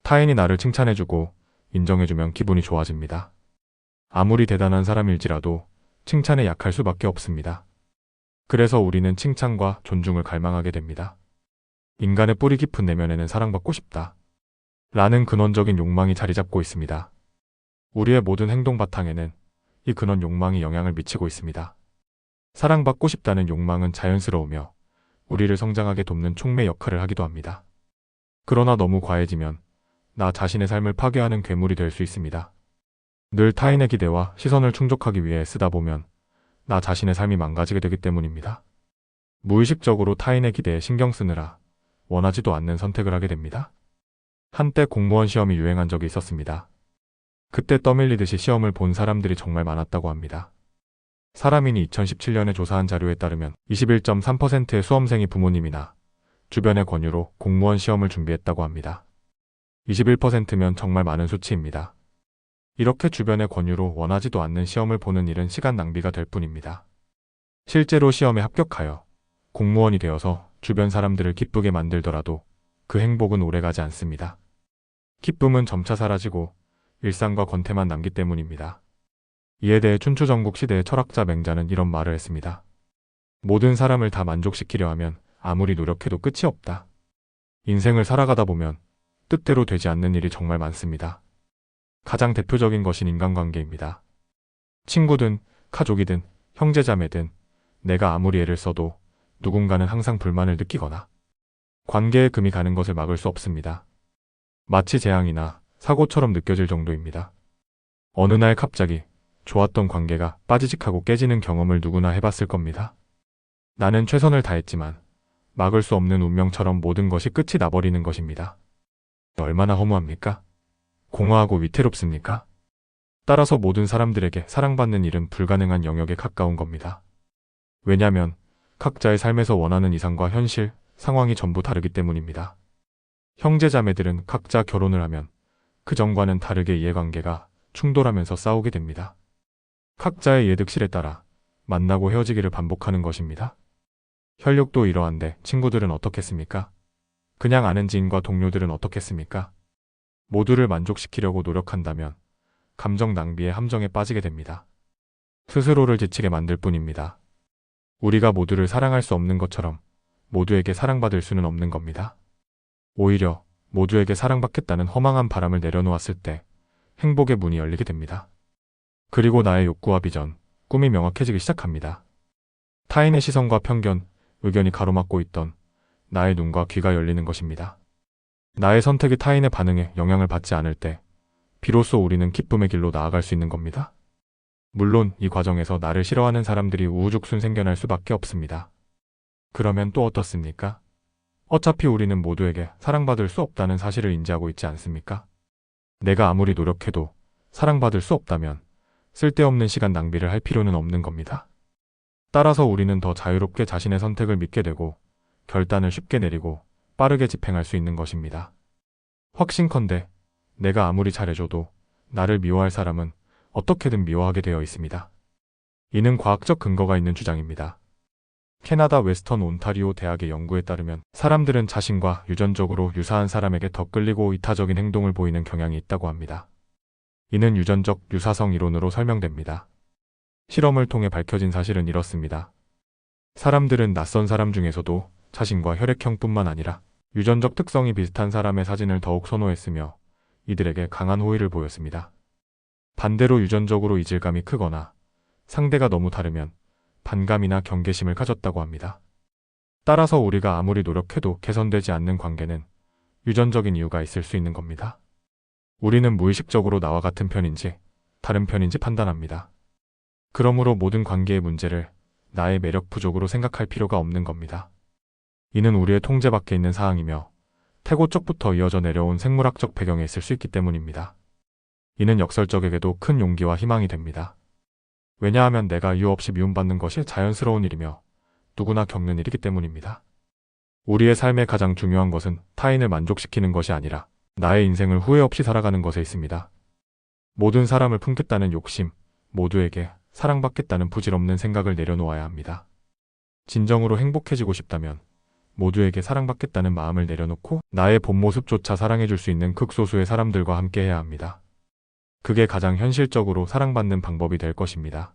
타인이 나를 칭찬해주고 인정해주면 기분이 좋아집니다. 아무리 대단한 사람일지라도 칭찬에 약할 수밖에 없습니다. 그래서 우리는 칭찬과 존중을 갈망하게 됩니다. 인간의 뿌리 깊은 내면에는 사랑받고 싶다 라는 근원적인 욕망이 자리 잡고 있습니다. 우리의 모든 행동 바탕에는 이 근원 욕망이 영향을 미치고 있습니다. 사랑받고 싶다는 욕망은 자연스러우며 우리를 성장하게 돕는 촉매 역할을 하기도 합니다. 그러나 너무 과해지면 나 자신의 삶을 파괴하는 괴물이 될 수 있습니다. 늘 타인의 기대와 시선을 충족하기 위해 쓰다 보면 나 자신의 삶이 망가지게 되기 때문입니다. 무의식적으로 타인의 기대에 신경 쓰느라 원하지도 않는 선택을 하게 됩니다. 한때 공무원 시험이 유행한 적이 있었습니다. 그때 떠밀리듯이 시험을 본 사람들이 정말 많았다고 합니다. 사람인이 2017년에 조사한 자료에 따르면 21.3%의 수험생이 부모님이나 주변의 권유로 공무원 시험을 준비했다고 합니다. 21%면 정말 많은 수치입니다. 이렇게 주변의 권유로 원하지도 않는 시험을 보는 일은 시간 낭비가 될 뿐입니다. 실제로 시험에 합격하여 공무원이 되어서 주변 사람들을 기쁘게 만들더라도 그 행복은 오래가지 않습니다. 기쁨은 점차 사라지고 일상과 권태만 남기 때문입니다. 이에 대해 춘추전국 시대의 철학자 맹자는 이런 말을 했습니다. 모든 사람을 다 만족시키려 하면 아무리 노력해도 끝이 없다. 인생을 살아가다 보면 뜻대로 되지 않는 일이 정말 많습니다. 가장 대표적인 것인 인간관계입니다. 친구든 가족이든 형제자매든 내가 아무리 애를 써도 누군가는 항상 불만을 느끼거나 관계에 금이 가는 것을 막을 수 없습니다. 마치 재앙이나 사고처럼 느껴질 정도입니다. 어느 날 갑자기 좋았던 관계가 빠지직하고 깨지는 경험을 누구나 해봤을 겁니다. 나는 최선을 다했지만 막을 수 없는 운명처럼 모든 것이 끝이 나버리는 것입니다. 얼마나 허무합니까? 공허하고 위태롭습니까? 따라서 모든 사람들에게 사랑받는 일은 불가능한 영역에 가까운 겁니다. 왜냐하면 각자의 삶에서 원하는 이상과 현실, 상황이 전부 다르기 때문입니다. 형제자매들은 각자 결혼을 하면 그 전과는 다르게 이해관계가 충돌하면서 싸우게 됩니다. 각자의 이해득실에 따라 만나고 헤어지기를 반복하는 것입니다. 혈육도 이러한데 친구들은 어떻겠습니까? 그냥 아는 지인과 동료들은 어떻겠습니까? 모두를 만족시키려고 노력한다면 감정 낭비의 함정에 빠지게 됩니다. 스스로를 지치게 만들 뿐입니다. 우리가 모두를 사랑할 수 없는 것처럼 모두에게 사랑받을 수는 없는 겁니다. 오히려 모두에게 사랑받겠다는 허망한 바람을 내려놓았을 때 행복의 문이 열리게 됩니다. 그리고 나의 욕구와 비전, 꿈이 명확해지기 시작합니다. 타인의 시선과 편견, 의견이 가로막고 있던 나의 눈과 귀가 열리는 것입니다. 나의 선택이 타인의 반응에 영향을 받지 않을 때 비로소 우리는 기쁨의 길로 나아갈 수 있는 겁니다. 물론 이 과정에서 나를 싫어하는 사람들이 우후죽순 생겨날 수밖에 없습니다. 그러면 또 어떻습니까? 어차피 우리는 모두에게 사랑받을 수 없다는 사실을 인지하고 있지 않습니까? 내가 아무리 노력해도 사랑받을 수 없다면 쓸데없는 시간 낭비를 할 필요는 없는 겁니다. 따라서 우리는 더 자유롭게 자신의 선택을 믿게 되고 결단을 쉽게 내리고 빠르게 집행할 수 있는 것입니다. 확신컨대 내가 아무리 잘해줘도 나를 미워할 사람은 어떻게든 미워하게 되어 있습니다. 이는 과학적 근거가 있는 주장입니다. 캐나다 웨스턴 온타리오 대학의 연구에 따르면 사람들은 자신과 유전적으로 유사한 사람에게 더 끌리고 이타적인 행동을 보이는 경향이 있다고 합니다. 이는 유전적 유사성 이론으로 설명됩니다. 실험을 통해 밝혀진 사실은 이렇습니다. 사람들은 낯선 사람 중에서도 자신과 혈액형뿐만 아니라 유전적 특성이 비슷한 사람의 사진을 더욱 선호했으며 이들에게 강한 호의를 보였습니다. 반대로 유전적으로 이질감이 크거나 상대가 너무 다르면 반감이나 경계심을 가졌다고 합니다. 따라서 우리가 아무리 노력해도 개선되지 않는 관계는 유전적인 이유가 있을 수 있는 겁니다. 우리는 무의식적으로 나와 같은 편인지 다른 편인지 판단합니다. 그러므로 모든 관계의 문제를 나의 매력 부족으로 생각할 필요가 없는 겁니다. 이는 우리의 통제 밖에 있는 사항이며 태고적부터 이어져 내려온 생물학적 배경에 있을 수 있기 때문입니다. 이는 역설적에게도 큰 용기와 희망이 됩니다. 왜냐하면 내가 이유 없이 미움받는 것이 자연스러운 일이며 누구나 겪는 일이기 때문입니다. 우리의 삶의 가장 중요한 것은 타인을 만족시키는 것이 아니라 나의 인생을 후회 없이 살아가는 것에 있습니다. 모든 사람을 품겠다는 욕심, 모두에게 사랑받겠다는 부질없는 생각을 내려놓아야 합니다. 진정으로 행복해지고 싶다면 모두에게 사랑받겠다는 마음을 내려놓고 나의 본 모습조차 사랑해줄 수 있는 극소수의 사람들과 함께 해야 합니다. 그게 가장 현실적으로 사랑받는 방법이 될 것입니다.